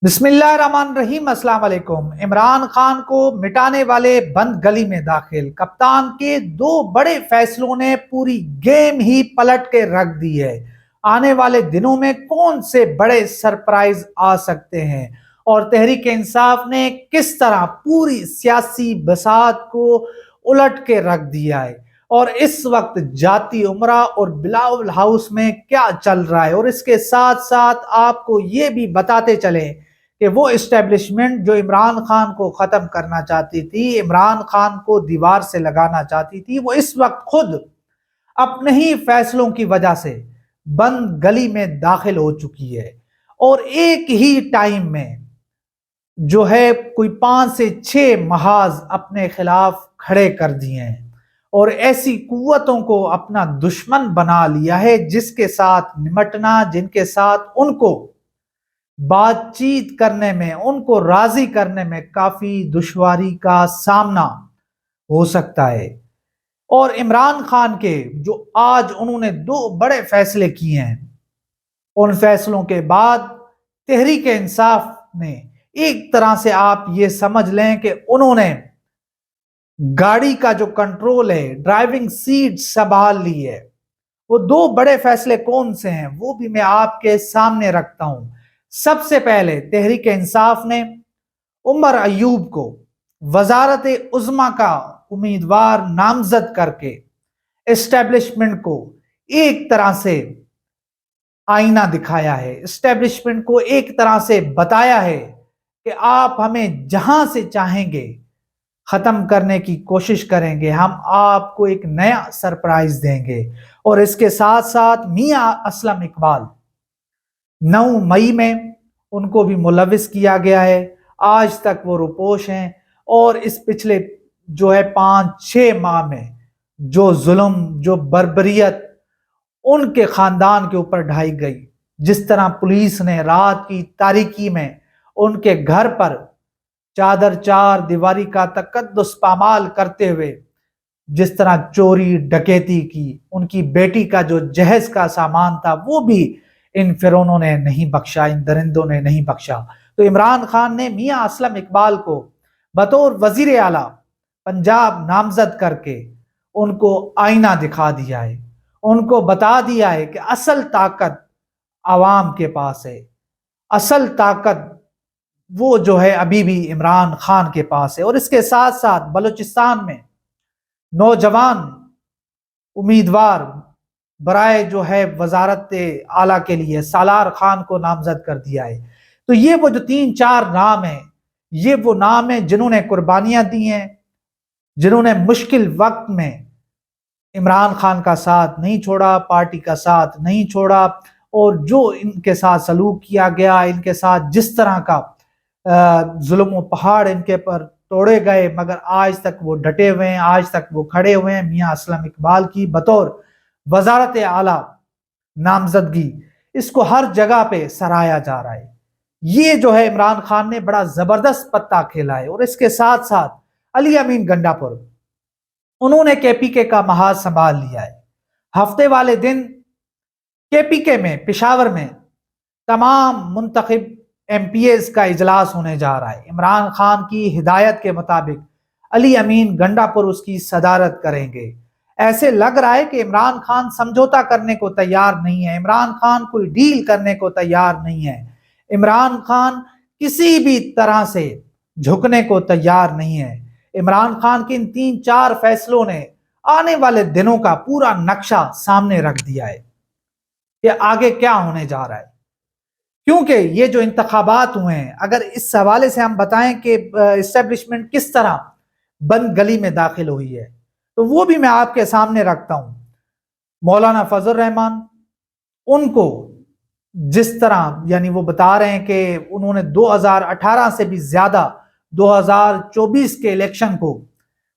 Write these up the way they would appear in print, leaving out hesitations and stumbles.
بسم اللہ الرحمن الرحیم۔ السلام علیکم۔ عمران خان کو مٹانے والے بند گلی میں داخل، کپتان کے دو بڑے فیصلوں نے پوری گیم ہی پلٹ کے رکھ دی ہے۔ آنے والے دنوں میں کون سے بڑے سرپرائز آ سکتے ہیں اور تحریک انصاف نے کس طرح پوری سیاسی بساط کو الٹ کے رکھ دیا ہے، اور اس وقت جاتی عمرہ اور بلاول ہاؤس میں کیا چل رہا ہے، اور اس کے ساتھ ساتھ آپ کو یہ بھی بتاتے چلیں کہ وہ اسٹیبلشمنٹ جو عمران خان کو ختم کرنا چاہتی تھی، عمران خان کو دیوار سے لگانا چاہتی تھی، وہ اس وقت خود اپنے ہی فیصلوں کی وجہ سے بند گلی میں داخل ہو چکی ہے، اور ایک ہی ٹائم میں جو ہے کوئی 5 سے 6 محاذ اپنے خلاف کھڑے کر دیے ہیں، اور ایسی قوتوں کو اپنا دشمن بنا لیا ہے جس کے ساتھ نمٹنا، جن کے ساتھ ان کو بات چیت کرنے میں، ان کو راضی کرنے میں کافی دشواری کا سامنا ہو سکتا ہے۔ اور عمران خان کے جو آج انہوں نے 2 بڑے فیصلے کیے ہیں، ان فیصلوں کے بعد تحریک انصاف نے ایک طرح سے آپ یہ سمجھ لیں کہ انہوں نے گاڑی کا جو کنٹرول ہے، ڈرائیونگ سیٹ سنبھال لی ہے۔ وہ 2 بڑے فیصلے کون سے ہیں وہ بھی میں آپ کے سامنے رکھتا ہوں۔ سب سے پہلے تحریک انصاف نے عمر ایوب کو وزارت عظمیٰ کا امیدوار نامزد کر کے اسٹیبلشمنٹ کو ایک طرح سے آئینہ دکھایا ہے، اسٹیبلشمنٹ کو ایک طرح سے بتایا ہے کہ آپ ہمیں جہاں سے چاہیں گے ختم کرنے کی کوشش کریں گے، ہم آپ کو ایک نیا سرپرائز دیں گے۔ اور اس کے ساتھ ساتھ میاں اسلم اقبال 9 مئی میں ان کو بھی ملوث کیا گیا ہے، آج تک وہ روپوش ہیں، اور اس پچھلے جو ہے 5-6 ماہ میں جو ظلم، جو بربریت ان کے خاندان کے اوپر ڈھائی گئی، جس طرح پولیس نے رات کی تاریکی میں ان کے گھر پر چادر 4 دیواری کا تقدس پامال کرتے ہوئے جس طرح چوری ڈکیتی کی، ان کی بیٹی کا جو جہیز کا سامان تھا وہ بھی ان فرعونوں نے نہیں بخشا، ان درندوں نے نہیں بخشا۔ تو عمران خان نے میاں اسلم اقبال کو بطور وزیر اعلیٰ پنجاب نامزد کر کے ان کو آئینہ دکھا دیا ہے، ان کو بتا دیا ہے کہ اصل طاقت عوام کے پاس ہے، اصل طاقت وہ جو ہے ابھی بھی عمران خان کے پاس ہے۔ اور اس کے ساتھ ساتھ بلوچستان میں نوجوان امیدوار برائے جو ہے وزارت اعلیٰ کے لیے سالار خان کو نامزد کر دیا ہے۔ تو یہ وہ جو 3-4 نام ہیں، یہ وہ نام ہیں جنہوں نے قربانیاں دی ہیں، جنہوں نے مشکل وقت میں عمران خان کا ساتھ نہیں چھوڑا، پارٹی کا ساتھ نہیں چھوڑا، اور جو ان کے ساتھ سلوک کیا گیا، ان کے ساتھ جس طرح کا ظلم و پہاڑ ان کے پر توڑے گئے، مگر آج تک وہ ڈٹے ہوئے ہیں، آج تک وہ کھڑے ہوئے ہیں۔ میاں اسلم اقبال کی بطور وزارت اعلیٰ نامزدگی اس کو ہر جگہ پہ سراہا جا رہا ہے۔ یہ جو ہے عمران خان نے بڑا زبردست پتہ کھیلا ہے۔ اور اس کے ساتھ ساتھ علی امین گنڈا پور، انہوں نے کے پی کے کا محاذ سنبھال لیا ہے۔ ہفتے والے دن کے پی کے میں، پشاور میں تمام منتخب ایم پی ایز کا اجلاس ہونے جا رہا ہے۔ عمران خان کی ہدایت کے مطابق علی امین گنڈا پور اس کی صدارت کریں گے۔ ایسے لگ رہا ہے کہ عمران خان سمجھوتا کرنے کو تیار نہیں ہے، عمران خان کوئی ڈیل کرنے کو تیار نہیں ہے، عمران خان کسی بھی طرح سے جھکنے کو تیار نہیں ہے۔ عمران خان کے ان 3-4 فیصلوں نے آنے والے دنوں کا پورا نقشہ سامنے رکھ دیا ہے کہ آگے کیا ہونے جا رہا ہے۔ کیونکہ یہ جو انتخابات ہوئے ہیں، اگر اس حوالے سے ہم بتائیں کہ اسٹیبلشمنٹ کس طرح بند گلی میں داخل ہوئی ہے، تو وہ بھی میں آپ کے سامنے رکھتا ہوں۔ مولانا فضل الرحمان، ان کو جس طرح یعنی وہ بتا رہے ہیں کہ انہوں نے 2018 سے بھی زیادہ 2024 کے الیکشن کو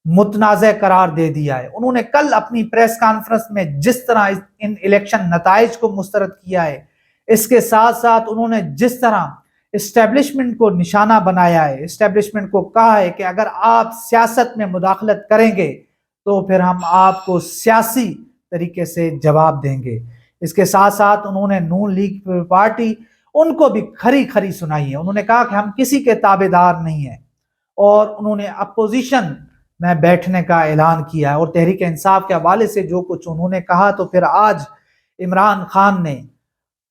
متنازع قرار دے دیا ہے۔ انہوں نے کل اپنی پریس کانفرنس میں جس طرح ان الیکشن نتائج کو مسترد کیا ہے، اس کے ساتھ ساتھ انہوں نے جس طرح اسٹیبلشمنٹ کو نشانہ بنایا ہے، اسٹیبلشمنٹ کو کہا ہے کہ اگر آپ سیاست میں مداخلت کریں گے تو پھر ہم آپ کو سیاسی طریقے سے جواب دیں گے۔ اس کے ساتھ ساتھ انہوں نے نون لیگ پارٹی ان کو بھی کھری کھری سنائی ہے. انہوں نے کہا کہ ہم کسی کے تابعدار نہیں ہیں اور انہوں نے اپوزیشن میں بیٹھنے کا اعلان کیا ہے. اور تحریک انصاف کے حوالے سے جو کچھ انہوں نے کہا تو پھر آج عمران خان نے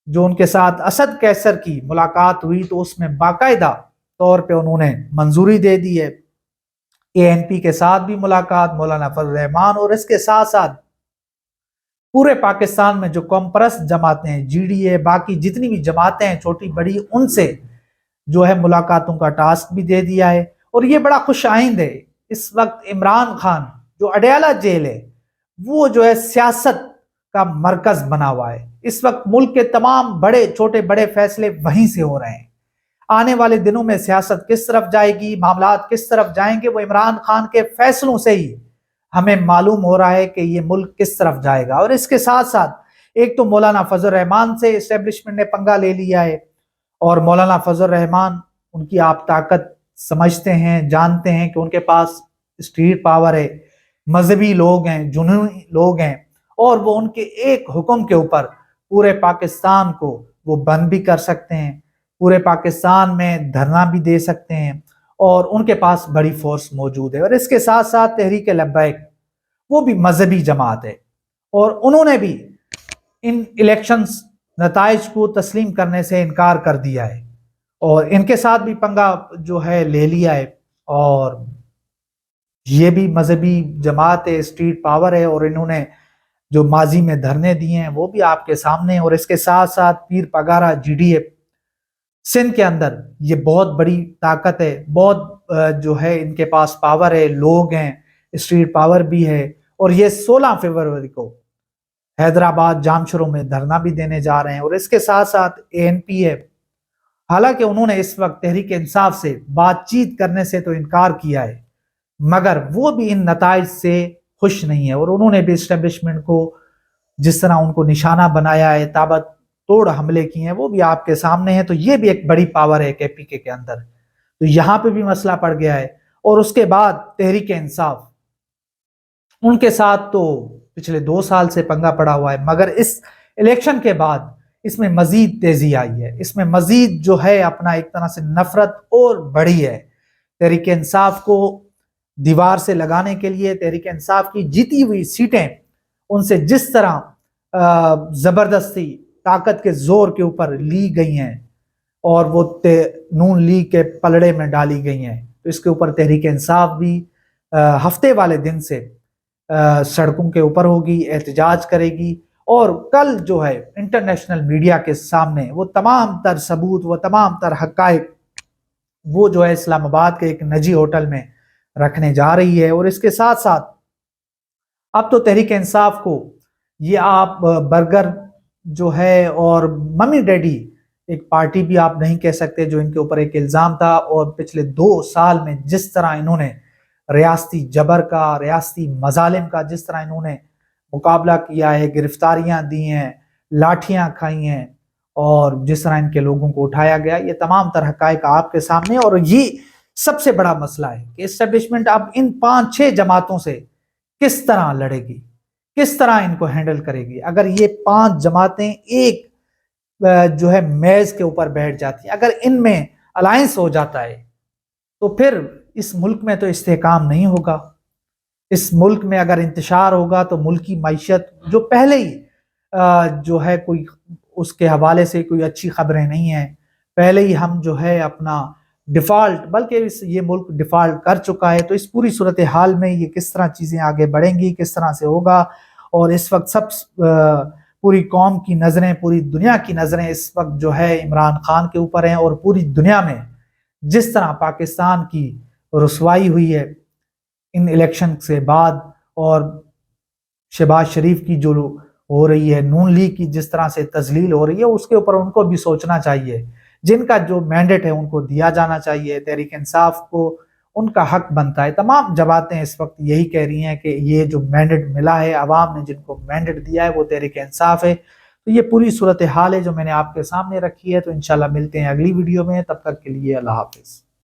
جو ان کے ساتھ اسد قیصر کی ملاقات ہوئی تو اس میں باقاعدہ طور پہ انہوں نے منظوری دے دی ہے. ANP کے ساتھ بھی ملاقات، مولانا فضل الرحمان، اور اس کے ساتھ ساتھ پورے پاکستان میں جو قوم پرست جماعتیں ہیں، GDA، باقی جتنی بھی جماعتیں ہیں چھوٹی بڑی، ان سے جو ہے ملاقاتوں کا ٹاسک بھی دے دیا ہے. اور یہ بڑا خوش آئند ہے. اس وقت عمران خان جو اڈیالہ جیل ہے وہ جو ہے سیاست کا مرکز بنا ہوا ہے. اس وقت ملک کے تمام بڑے چھوٹے بڑے فیصلے وہیں سے ہو رہے ہیں. آنے والے دنوں میں سیاست کس طرف جائے گی، معاملات کس طرف جائیں گے، وہ عمران خان کے فیصلوں سے ہی ہمیں معلوم ہو رہا ہے کہ یہ ملک کس طرف جائے گا. اور اس کے ساتھ ساتھ ایک تو مولانا فضل الرحمان سے اسٹیبلشمنٹ نے پنگا لے لیا ہے. اور مولانا فضل الرحمان، ان کی آپ طاقت سمجھتے ہیں، جانتے ہیں کہ ان کے پاس اسٹریٹ پاور ہے، مذہبی لوگ ہیں، جنونی لوگ ہیں، اور وہ ان کے ایک حکم کے اوپر پورے پاکستان کو وہ بند بھی کر سکتے ہیں، پورے پاکستان میں دھرنا بھی دے سکتے ہیں، اور ان کے پاس بڑی فورس موجود ہے. اور اس کے ساتھ ساتھ تحریک لبیک وہ بھی مذہبی جماعت ہے، اور انہوں نے بھی ان الیکشنز نتائج کو تسلیم کرنے سے انکار کر دیا ہے، اور ان کے ساتھ بھی پنگا جو ہے لے لیا ہے. اور یہ بھی مذہبی جماعت ہے، اسٹریٹ پاور ہے، اور انہوں نے جو ماضی میں دھرنے دیے ہیں وہ بھی آپ کے سامنے. اور اس کے ساتھ ساتھ پیر پگارا GDA سندھ کے اندر یہ بہت بڑی طاقت ہے، بہت جو ہے ان کے پاس پاور ہے، لوگ ہیں، اسٹریٹ پاور بھی ہے. اور یہ 16 فروری کو حیدرآباد جام شورو میں دھرنا بھی دینے جا رہے ہیں. اور اس کے ساتھ ساتھ ANP ہے، حالانکہ انہوں نے اس وقت تحریک انصاف سے بات چیت کرنے سے تو انکار کیا ہے، مگر وہ بھی ان نتائج سے خوش نہیں ہے. اور انہوں نے بھی اسٹیبلشمنٹ کو جس طرح ان کو نشانہ بنایا ہے، تابت توڑ حملے کیے ہیں، وہ بھی آپ کے سامنے ہیں. تو یہ بھی ایک بڑی پاور ہے KPK کے اندر. تو یہاں پہ بھی مسئلہ پڑ گیا ہے. اور اس کے بعد تحریک انصاف، ان کے ساتھ تو پچھلے 2 سال سے پنگا پڑا ہوا ہے، مگر اس الیکشن کے بعد اس میں مزید تیزی آئی ہے، اس میں مزید جو ہے اپنا ایک طرح سے نفرت اور بڑھی ہے. تحریک انصاف کو دیوار سے لگانے کے لیے، تحریک انصاف کی جیتی ہوئی سیٹیں ان سے جس طرح زبردستی طاقت کے زور کے اوپر لی گئی ہیں اور وہ نون لیگ کے پلڑے میں ڈالی گئی ہیں، تو اس کے اوپر تحریک انصاف بھی ہفتے والے دن سے سڑکوں کے اوپر ہوگی، احتجاج کرے گی. اور کل جو ہے انٹرنیشنل میڈیا کے سامنے وہ تمام تر ثبوت، وہ تمام تر حقائق وہ جو ہے اسلام آباد کے ایک نجی ہوٹل میں رکھنے جا رہی ہے. اور اس کے ساتھ ساتھ اب تو تحریک انصاف کو یہ آپ برگر جو ہے اور ممی ڈیڈی ایک پارٹی بھی آپ نہیں کہہ سکتے، جو ان کے اوپر ایک الزام تھا. اور پچھلے 2 سال میں جس طرح انہوں نے ریاستی جبر کا، ریاستی مظالم کا جس طرح انہوں نے مقابلہ کیا ہے، گرفتاریاں دی ہیں، لاٹھیاں کھائی ہیں، اور جس طرح ان کے لوگوں کو اٹھایا گیا، یہ تمام تر حقائق آپ کے سامنے. اور یہ سب سے بڑا مسئلہ ہے کہ اسٹیبلشمنٹ اب ان 5-6 جماعتوں سے کس طرح لڑے گی، کس طرح ان کو ہینڈل کرے گی. اگر یہ 5 جماعتیں ایک جو ہے میز کے اوپر بیٹھ جاتی ہیں، اگر ان میں الائنس ہو جاتا ہے تو پھر اس ملک میں تو استحکام نہیں ہوگا. اس ملک میں اگر انتشار ہوگا تو ملک کی معیشت جو پہلے ہی جو ہے کوئی اس کے حوالے سے کوئی اچھی خبریں نہیں ہیں، پہلے ہی ہم جو ہے اپنا ڈیفالٹ، بلکہ یہ ملک ڈیفالٹ کر چکا ہے. تو اس پوری صورتحال میں یہ کس طرح چیزیں آگے بڑھیں گی، کس طرح سے ہوگا. اور اس وقت پوری قوم کی نظریں، پوری دنیا کی نظریں اس وقت جو ہے عمران خان کے اوپر ہیں. اور پوری دنیا میں جس طرح پاکستان کی رسوائی ہوئی ہے ان الیکشن سے بعد، اور شہباز شریف کی جو ہو رہی ہے، نون لیگ کی جس طرح سے تذلیل ہو رہی ہے، اس کے اوپر ان کو بھی سوچنا چاہیے. جن کا جو مینڈیٹ ہے ان کو دیا جانا چاہیے. تحریک انصاف کو ان کا حق بنتا ہے. تمام جماعتیں اس وقت یہی کہہ رہی ہیں کہ یہ جو مینڈیٹ ملا ہے، عوام نے جن کو مینڈیٹ دیا ہے وہ تحریک انصاف ہے. تو یہ پوری صورتحال ہے جو میں نے آپ کے سامنے رکھی ہے. تو انشاءاللہ ملتے ہیں اگلی ویڈیو میں، تب تک کے لیے اللہ حافظ.